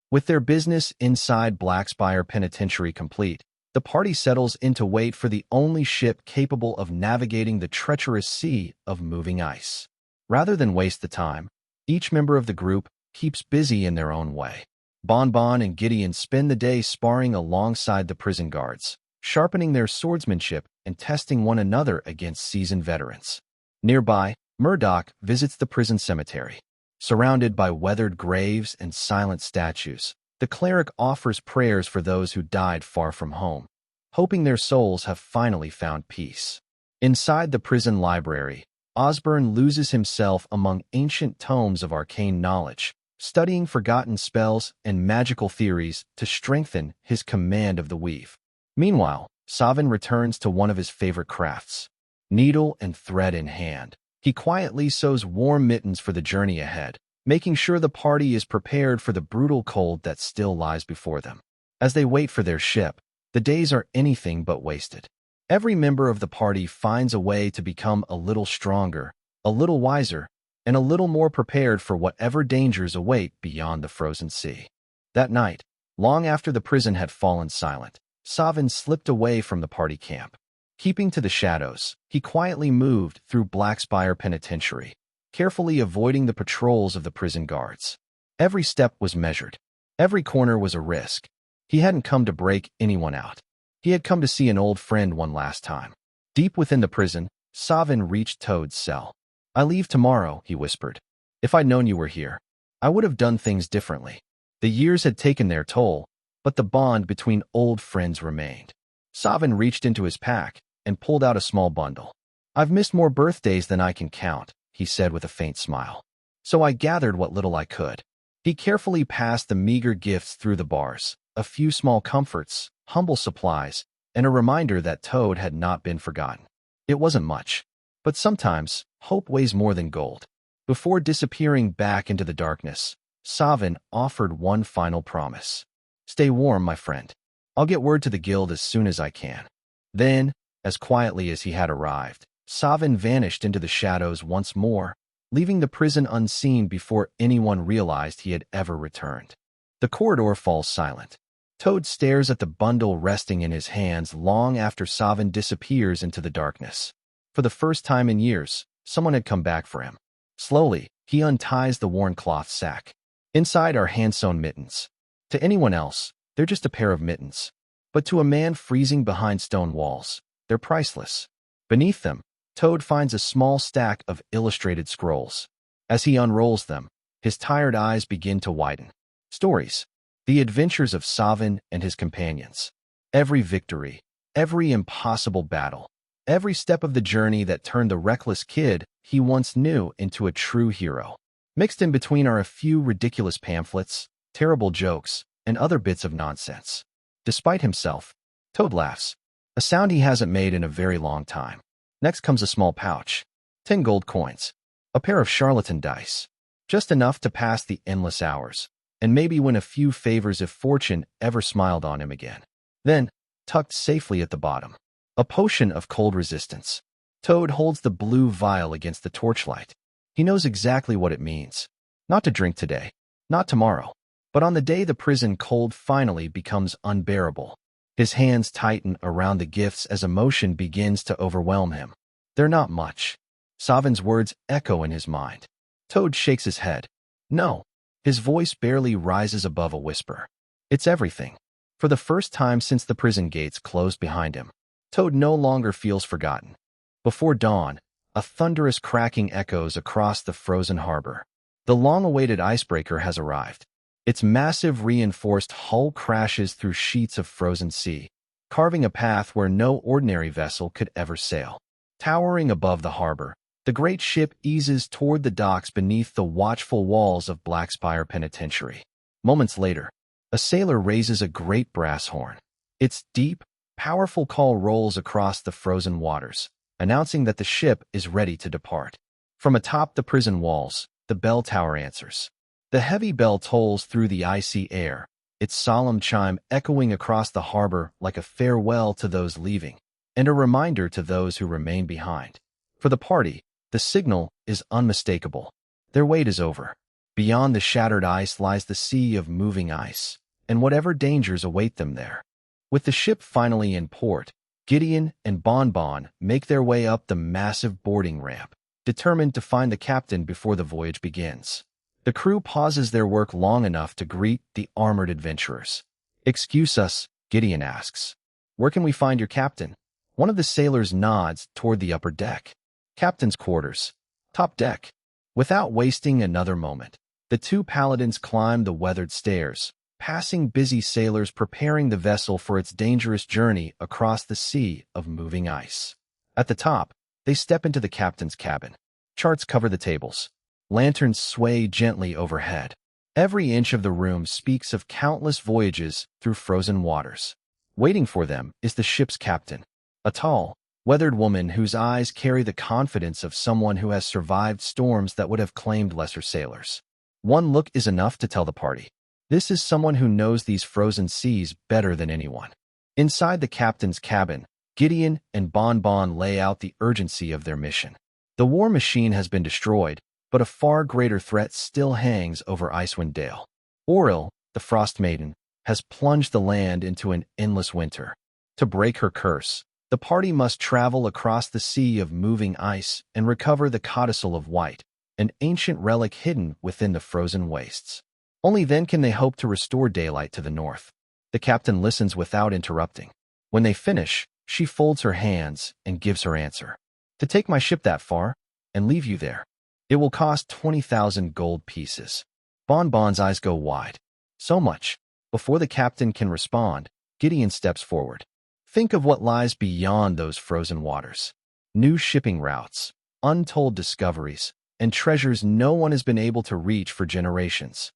With their business inside Blackspire Penitentiary complete, the party settles in to wait for the only ship capable of navigating the treacherous sea of moving ice. Rather than waste the time, each member of the group keeps busy in their own way. Bonbon and Gideon spend the day sparring alongside the prison guards, sharpening their swordsmanship and testing one another against seasoned veterans. Nearby, Murdoch visits the prison cemetery. Surrounded by weathered graves and silent statues, the cleric offers prayers for those who died far from home, hoping their souls have finally found peace. Inside the prison library, Osborne loses himself among ancient tomes of arcane knowledge, studying forgotten spells and magical theories to strengthen his command of the weave. Meanwhile, Savin returns to one of his favorite crafts. Needle and thread in hand, he quietly sews warm mittens for the journey ahead, making sure the party is prepared for the brutal cold that still lies before them. As they wait for their ship, the days are anything but wasted. Every member of the party finds a way to become a little stronger, a little wiser, and a little more prepared for whatever dangers await beyond the frozen sea. That night, long after the prison had fallen silent, Savin slipped away from the party camp. Keeping to the shadows, he quietly moved through Blackspire Penitentiary, carefully avoiding the patrols of the prison guards. Every step was measured. Every corner was a risk. He hadn't come to break anyone out. He had come to see an old friend one last time. Deep within the prison, Savin reached Toad's cell. "I leave tomorrow," he whispered. "If I'd known you were here, I would have done things differently." The years had taken their toll, but the bond between old friends remained. Savin reached into his pack and pulled out a small bundle. "I've missed more birthdays than I can count," he said with a faint smile. "So I gathered what little I could." He carefully passed the meager gifts through the bars, a few small comforts, humble supplies, and a reminder that Toad had not been forgotten. It wasn't much, but sometimes hope weighs more than gold. Before disappearing back into the darkness, Savin offered one final promise. "Stay warm, my friend. I'll get word to the guild as soon as I can." Then, as quietly as he had arrived, Savin vanished into the shadows once more, leaving the prison unseen before anyone realized he had ever returned. The corridor falls silent. Toad stares at the bundle resting in his hands long after Savin disappears into the darkness. For the first time in years, someone had come back for him. Slowly, he unties the worn cloth sack. Inside are hand-sewn mittens. To anyone else, they're just a pair of mittens. But to a man freezing behind stone walls, they're priceless. Beneath them, Toad finds a small stack of illustrated scrolls. As he unrolls them, his tired eyes begin to widen. Stories. The adventures of Savin and his companions. Every victory, every impossible battle, every step of the journey that turned the reckless kid he once knew into a true hero. Mixed in between are a few ridiculous pamphlets, terrible jokes, and other bits of nonsense. Despite himself, Toad laughs, a sound he hasn't made in a very long time. Next comes a small pouch, 10 gold coins, a pair of charlatan dice, just enough to pass the endless hours, and maybe win a few favors if fortune ever smiled on him again. Then, tucked safely at the bottom, a potion of cold resistance. Toad holds the blue vial against the torchlight. He knows exactly what it means. Not to drink today, not tomorrow, but on the day the prison cold finally becomes unbearable. His hands tighten around the gifts as emotion begins to overwhelm him. They're not much. Savin's words echo in his mind. Toad shakes his head. No. His voice barely rises above a whisper. It's everything. For the first time since the prison gates closed behind him, Toad no longer feels forgotten. Before dawn, a thunderous cracking echoes across the frozen harbor. The long-awaited icebreaker has arrived. Its massive reinforced hull crashes through sheets of frozen sea, carving a path where no ordinary vessel could ever sail. Towering above the harbor, the great ship eases toward the docks beneath the watchful walls of Blackspire Penitentiary. Moments later, a sailor raises a great brass horn. Its deep, powerful call rolls across the frozen waters, announcing that the ship is ready to depart. From atop the prison walls, the bell tower answers. The heavy bell tolls through the icy air, its solemn chime echoing across the harbor like a farewell to those leaving, and a reminder to those who remain behind. For the party, the signal is unmistakable. Their wait is over. Beyond the shattered ice lies the sea of moving ice, and whatever dangers await them there. With the ship finally in port, Gideon and Bonbon make their way up the massive boarding ramp, determined to find the captain before the voyage begins. The crew pauses their work long enough to greet the armored adventurers. "Excuse us," Gideon asks. "Where can we find your captain?" One of the sailors nods toward the upper deck. "Captain's quarters. Top deck." Without wasting another moment, the two paladins climb the weathered stairs, passing busy sailors preparing the vessel for its dangerous journey across the sea of moving ice. At the top, they step into the captain's cabin. Charts cover the tables. Lanterns sway gently overhead. Every inch of the room speaks of countless voyages through frozen waters. Waiting for them is the ship's captain, a tall, weathered woman whose eyes carry the confidence of someone who has survived storms that would have claimed lesser sailors. One look is enough to tell the party. This is someone who knows these frozen seas better than anyone. Inside the captain's cabin, Gideon and Bonbon lay out the urgency of their mission. The war machine has been destroyed, but a far greater threat still hangs over Icewind Dale. Auril, the Frostmaiden, has plunged the land into an endless winter. To break her curse, the party must travel across the sea of moving ice and recover the Codicil of White, an ancient relic hidden within the frozen wastes. Only then can they hope to restore daylight to the north. The captain listens without interrupting. When they finish, she folds her hands and gives her answer. "To take my ship that far and leave you there. It will cost 20,000 gold pieces." Bonbon's eyes go wide. So much. Before the captain can respond, Gideon steps forward. "Think of what lies beyond those frozen waters. New shipping routes, untold discoveries, and treasures no one has been able to reach for generations."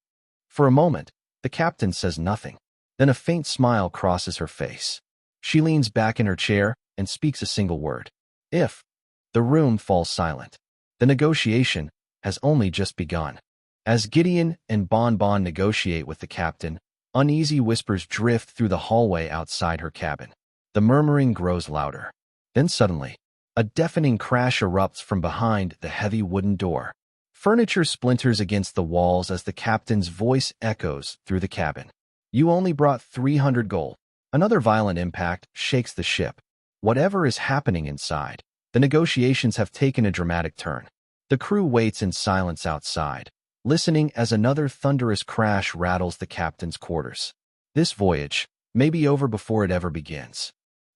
For a moment, the captain says nothing. Then a faint smile crosses her face. She leans back in her chair and speaks a single word. "If." The room falls silent. The negotiation has only just begun. As Gideon and Bonbon negotiate with the captain, uneasy whispers drift through the hallway outside her cabin. The murmuring grows louder. Then suddenly, a deafening crash erupts from behind the heavy wooden door. Furniture splinters against the walls as the captain's voice echoes through the cabin. "You only brought 300 gold. Another violent impact shakes the ship. Whatever is happening inside, the negotiations have taken a dramatic turn. The crew waits in silence outside, listening as another thunderous crash rattles the captain's quarters. This voyage may be over before it ever begins.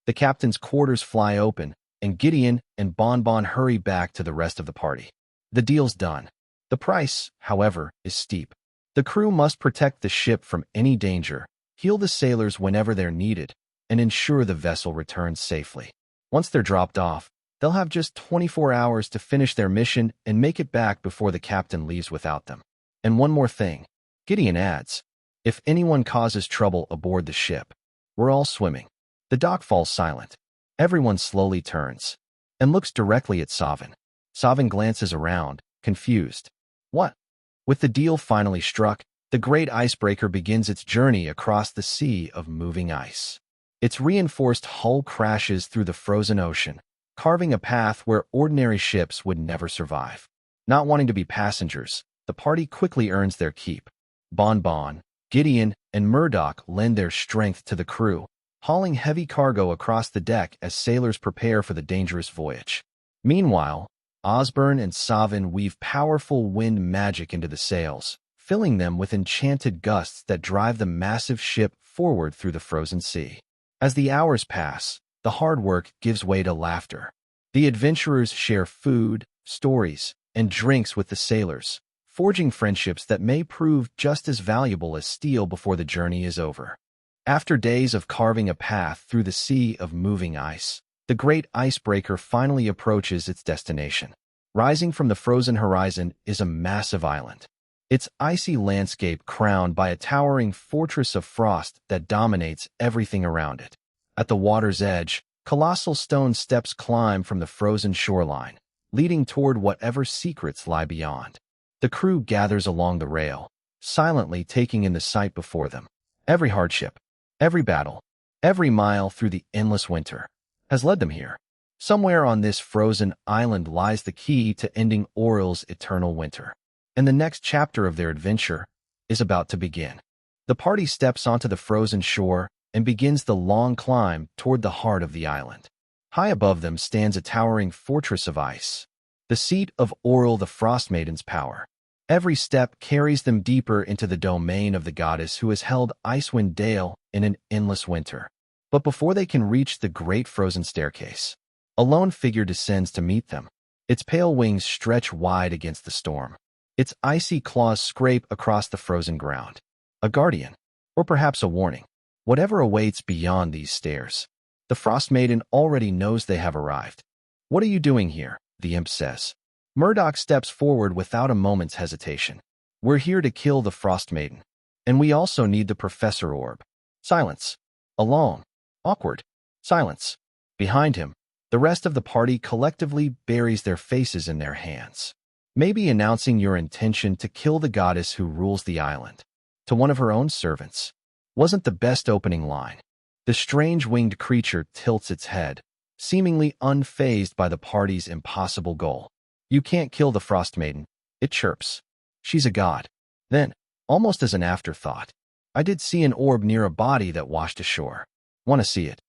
The captain's quarters fly open, and Gideon and Bonbon hurry back to the rest of the party. The deal's done. The price, however, is steep. The crew must protect the ship from any danger, heal the sailors whenever they're needed, and ensure the vessel returns safely. Once they're dropped off, they'll have just 24 hours to finish their mission and make it back before the captain leaves without them. And one more thing, Gideon adds, "If anyone causes trouble aboard the ship, we're all swimming." The dock falls silent. Everyone slowly turns and looks directly at Savin. Savin glances around, confused. "What?" With the deal finally struck, the great icebreaker begins its journey across the sea of moving ice. Its reinforced hull crashes through the frozen ocean, carving a path where ordinary ships would never survive. Not wanting to be passengers, the party quickly earns their keep. Bonbon, Gideon, and Murdoch lend their strength to the crew, hauling heavy cargo across the deck as sailors prepare for the dangerous voyage. Meanwhile, Osborne and Savin weave powerful wind magic into the sails, filling them with enchanted gusts that drive the massive ship forward through the frozen sea. As the hours pass, the hard work gives way to laughter. The adventurers share food, stories, and drinks with the sailors, forging friendships that may prove just as valuable as steel before the journey is over. After days of carving a path through the sea of moving ice, the great icebreaker finally approaches its destination. Rising from the frozen horizon is a massive island, its icy landscape crowned by a towering fortress of frost that dominates everything around it. At the water's edge, colossal stone steps climb from the frozen shoreline, leading toward whatever secrets lie beyond. The crew gathers along the rail, silently taking in the sight before them. Every hardship, every battle, every mile through the endless winter has led them here. Somewhere on this frozen island lies the key to ending Auril's eternal winter. and the next chapter of their adventure is about to begin. The party steps onto the frozen shore and begins the long climb toward the heart of the island. High above them stands a towering fortress of ice, the seat of Auril the Frostmaiden's power. Every step carries them deeper into the domain of the goddess who has held Icewind Dale in an endless winter. But before they can reach the great frozen staircase, a lone figure descends to meet them. Its pale wings stretch wide against the storm. Its icy claws scrape across the frozen ground. A guardian, or perhaps a warning. Whatever awaits beyond these stairs. The Frostmaiden already knows they have arrived. "What are you doing here?" the imp says. Murdoch steps forward without a moment's hesitation. "We're here to kill the Frostmaiden. And we also need the Professor Orb." Silence. A long, awkward silence. Behind him, the rest of the party collectively buries their faces in their hands. Maybe announcing your intention to kill the goddess who rules the island to one of her own servants wasn't the best opening line. The strange winged creature tilts its head, seemingly unfazed by the party's impossible goal. "You can't kill the Frostmaiden," it chirps. "She's a god." Then, almost as an afterthought, "I did see an orb near a body that washed ashore. Want to see it?"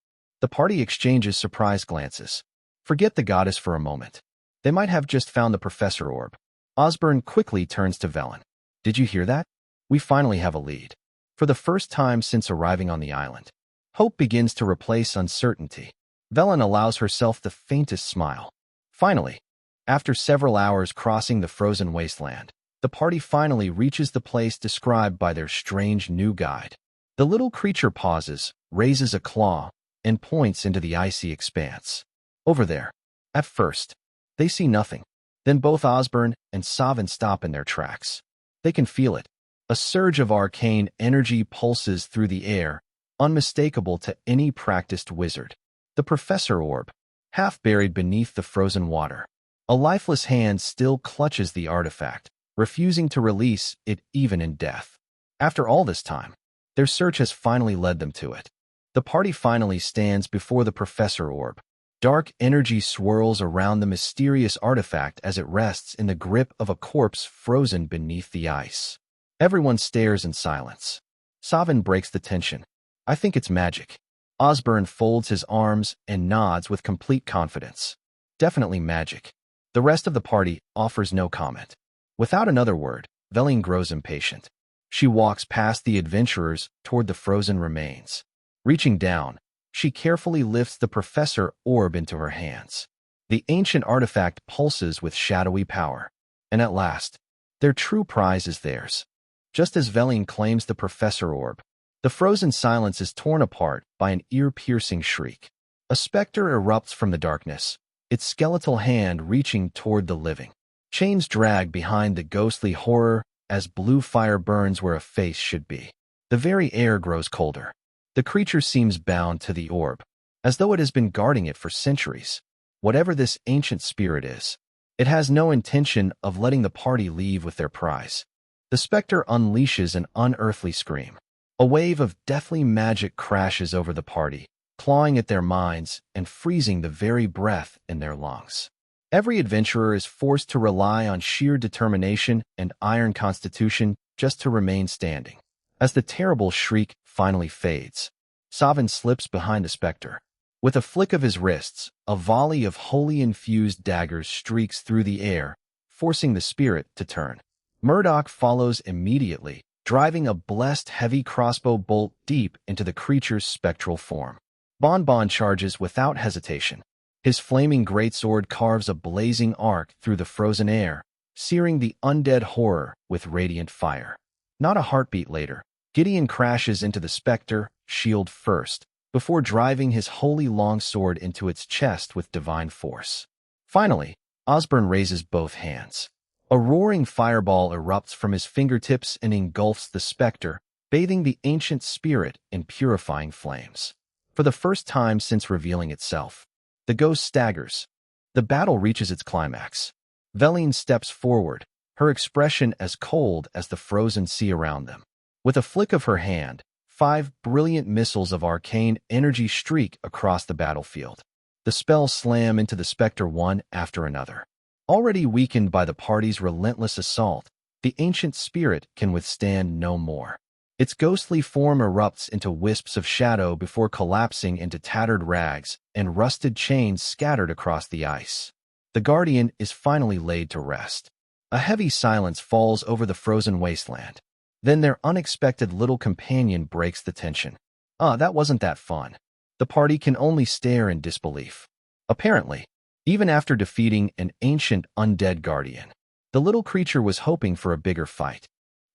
The party exchanges surprised glances. Forget the goddess for a moment. They might have just found the Professor Orb. Osborne quickly turns to Velen. "Did you hear that? We finally have a lead." For the first time since arriving on the island, hope begins to replace uncertainty. Velen allows herself the faintest smile. Finally, after several hours crossing the frozen wasteland, the party finally reaches the place described by their strange new guide. The little creature pauses, raises a claw, and points into the icy expanse. Over there. At first, they see nothing. Then both Osborne and Savin stop in their tracks. They can feel it. A surge of arcane energy pulses through the air, unmistakable to any practiced wizard. The Professor Orb, half buried beneath the frozen water. A lifeless hand still clutches the artifact, refusing to release it even in death. After all this time, their search has finally led them to it. The party finally stands before the Professor Orb. Dark energy swirls around the mysterious artifact as it rests in the grip of a corpse frozen beneath the ice. Everyone stares in silence. Savin breaks the tension. "I think it's magic." Osborne folds his arms and nods with complete confidence. "Definitely magic." The rest of the party offers no comment. Without another word, Velen grows impatient. She walks past the adventurers toward the frozen remains. Reaching down, she carefully lifts the Professor Orb into her hands. The ancient artifact pulses with shadowy power. And at last, their true prize is theirs. Just as Velen claims the Professor Orb, the frozen silence is torn apart by an ear-piercing shriek. A specter erupts from the darkness, its skeletal hand reaching toward the living. Chains drag behind the ghostly horror as blue fire burns where a face should be. The very air grows colder. The creature seems bound to the orb, as though it has been guarding it for centuries. Whatever this ancient spirit is, it has no intention of letting the party leave with their prize. The specter unleashes an unearthly scream. A wave of deathly magic crashes over the party, clawing at their minds and freezing the very breath in their lungs. Every adventurer is forced to rely on sheer determination and iron constitution just to remain standing. As the terrible shriek finally fades, Savin slips behind the specter. With a flick of his wrists, a volley of holy infused daggers streaks through the air, forcing the spirit to turn. Murdoch follows immediately, driving a blessed heavy crossbow bolt deep into the creature's spectral form. Bonbon charges without hesitation. His flaming greatsword carves a blazing arc through the frozen air, searing the undead horror with radiant fire. Not a heartbeat later, Gideon crashes into the specter, shield first, before driving his holy longsword into its chest with divine force. Finally, Osborne raises both hands. A roaring fireball erupts from his fingertips and engulfs the specter, bathing the ancient spirit in purifying flames. For the first time since revealing itself, the ghost staggers. The battle reaches its climax. Velen steps forward, her expression as cold as the frozen sea around them. With a flick of her hand, 5 brilliant missiles of arcane energy streak across the battlefield. The spells slam into the specter one after another. Already weakened by the party's relentless assault, The ancient spirit can withstand no more. Its ghostly form erupts into wisps of shadow before collapsing into tattered rags and rusted chains scattered across the ice. The guardian is finally laid to rest. A heavy silence falls over the frozen wasteland. Then their unexpected little companion breaks the tension. That wasn't that fun. The party can only stare in disbelief. Apparently, even after defeating an ancient undead guardian, the little creature was hoping for a bigger fight.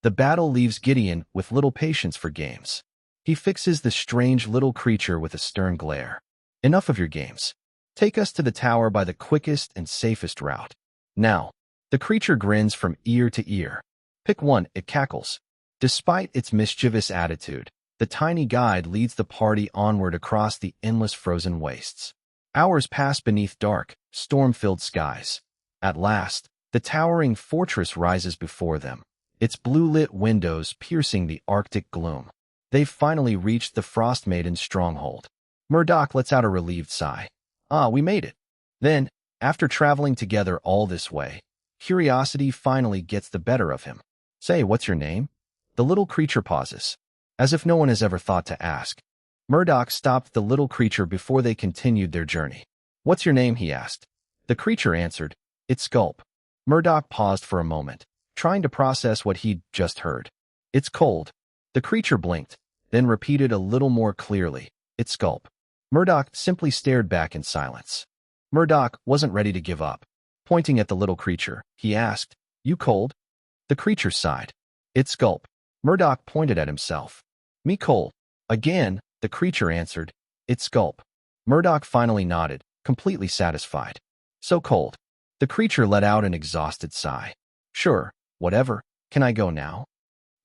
The battle leaves Gideon with little patience for games. He fixes the strange little creature with a stern glare. Enough of your games. Take us to the tower by the quickest and safest route. Now, the creature grins from ear to ear. Pick one, it cackles. Despite its mischievous attitude, the tiny guide leads the party onward across the endless frozen wastes. Hours pass beneath dark, storm-filled skies. At last, the towering fortress rises before them, its blue-lit windows piercing the Arctic gloom. They've finally reached the Frostmaiden's stronghold. Murdoch lets out a relieved sigh. We made it. Then, after traveling together all this way, curiosity finally gets the better of him. Say, what's your name? The little creature pauses, as if no one has ever thought to ask. Murdoch stopped the little creature before they continued their journey. What's your name? He asked. The creature answered, It's Gulp. Murdoch paused for a moment, trying to process what he'd just heard. It's cold. The creature blinked, then repeated a little more clearly, It's Gulp. Murdoch simply stared back in silence. Murdoch wasn't ready to give up. Pointing at the little creature, he asked, You cold? The creature sighed. It's Gulp. Murdoch pointed at himself. Me cold. Again, the creature answered, It's Gulp. Murdoch finally nodded, completely satisfied. So cold. The creature let out an exhausted sigh. Sure, whatever. Can I go now?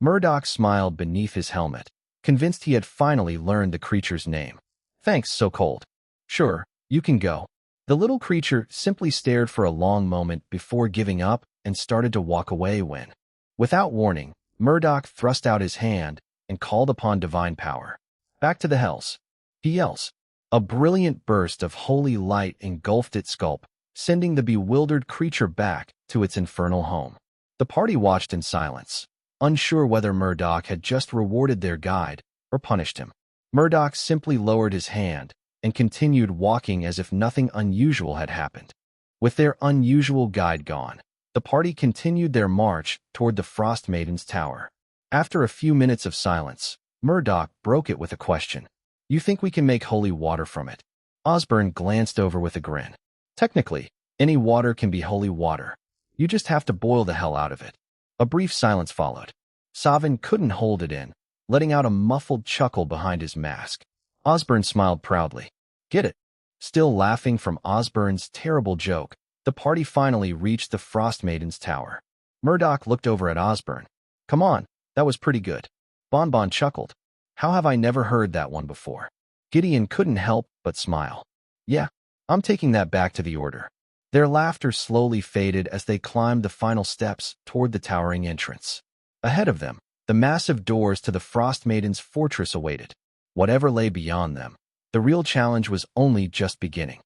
Murdoch smiled beneath his helmet, convinced he had finally learned the creature's name. Thanks, So Cold. Sure, you can go. The little creature simply stared for a long moment before giving up and started to walk away when, without warning, Murdoch thrust out his hand and called upon divine power. Back to the hells. He yells. A brilliant burst of holy light engulfed its sculpt, sending the bewildered creature back to its infernal home. The party watched in silence, unsure whether Murdoch had just rewarded their guide or punished him. Murdoch simply lowered his hand and continued walking as if nothing unusual had happened. With their unusual guide gone, the party continued their march toward the Frostmaiden's tower. After a few minutes of silence, Murdoch broke it with a question. You think we can make holy water from it? Osborne glanced over with a grin. Technically, any water can be holy water. You just have to boil the hell out of it. A brief silence followed. Savin couldn't hold it in, letting out a muffled chuckle behind his mask. Osborne smiled proudly. Get it? Still laughing from Osborne's terrible joke, the party finally reached the Frostmaiden's tower. Murdoch looked over at Osborne. Come on, that was pretty good. Bonbon chuckled. How have I never heard that one before? Gideon couldn't help but smile. Yeah, I'm taking that back to the order. Their laughter slowly faded as they climbed the final steps toward the towering entrance. Ahead of them, the massive doors to the Frostmaiden's fortress awaited. Whatever lay beyond them, the real challenge was only just beginning.